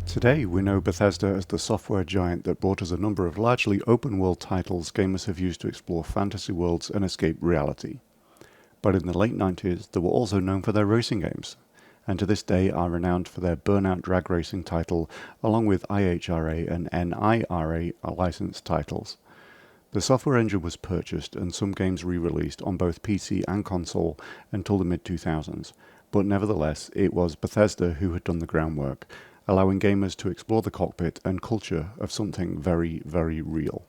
Today, we know Bethesda as the software giant that brought us a number of largely open-world titles gamers have used to explore fantasy worlds and escape reality. But in the late 90s, they were also known for their racing games, and to this day are renowned for their Burnout drag racing title, along with IHRA and NIRA licensed titles. The software engine was purchased and some games re-released on both PC and console until the mid-2000s, but nevertheless, it was Bethesda who had done the groundwork, allowing gamers to explore the cockpit and culture of something very, very real.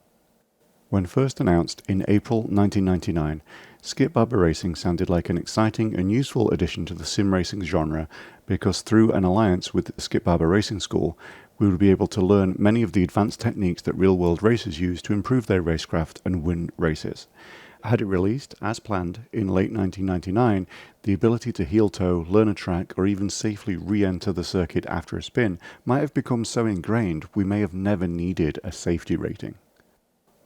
When first announced in April 1999, Skip Barber Racing sounded like an exciting and useful addition to the sim racing genre because through an alliance with the Skip Barber Racing School, we would be able to learn many of the advanced techniques that real-world racers use to improve their racecraft and win races. Had it released, as planned, in late 1999, the ability to heel-toe, learn a track, or even safely re-enter the circuit after a spin might have become so ingrained we may have never needed a safety rating.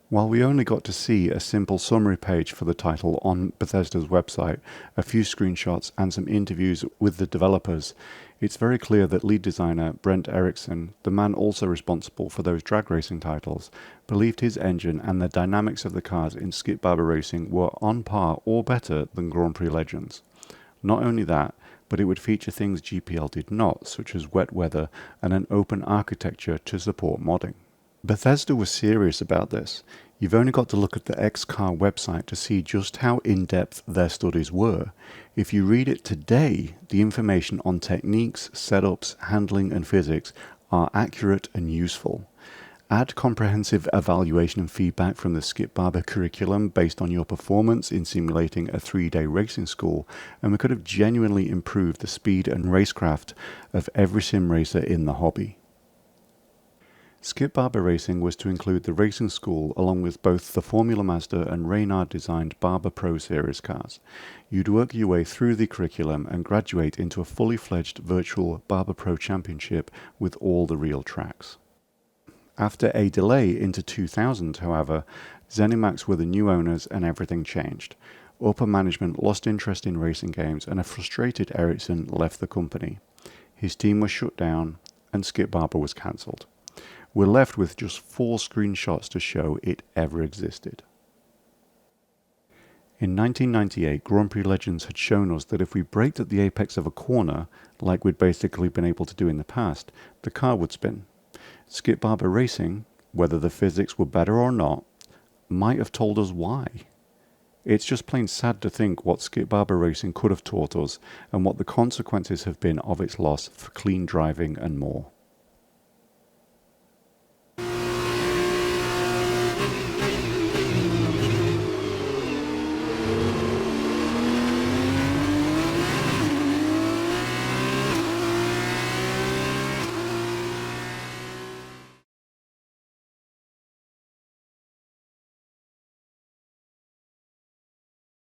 While we only got to see a simple summary page for the title on Bethesda's website, a few screenshots and some interviews with the developers, it's very clear that lead designer Brent Erickson, the man also responsible for those drag racing titles, believed his engine and the dynamics of the cars in Skip Barber Racing were on par or better than Grand Prix Legends. Not only that, but it would feature things GPL did not, such as wet weather and an open architecture to support modding. Bethesda was serious about this. You've only got to look at the XCar website to see just how in-depth their studies were. If you read it today, the information on techniques, setups, handling and physics are accurate and useful. Add comprehensive evaluation and feedback from the Skip Barber curriculum based on your performance in simulating a 3-day racing school, and we could have genuinely improved the speed and racecraft of every sim racer in the hobby. Skip Barber Racing was to include the racing school along with both the Formula Mazda and Reynard designed Barber Pro Series cars. You'd work your way through the curriculum and graduate into a fully fledged virtual Barber Pro Championship with all the real tracks. After a delay into 2000, however, ZeniMax were the new owners and everything changed. Upper management lost interest in racing games and a frustrated Ericsson left the company. His team was shut down and Skip Barber was cancelled. We're left with just 4 screenshots to show it ever existed. In 1998, Grand Prix Legends had shown us that if we braked at the apex of a corner, like we'd basically been able to do in the past, the car would spin. Skip Barber Racing, whether the physics were better or not, might have told us why. It's just plain sad to think what Skip Barber Racing could have taught us and what the consequences have been of its loss for clean driving and more.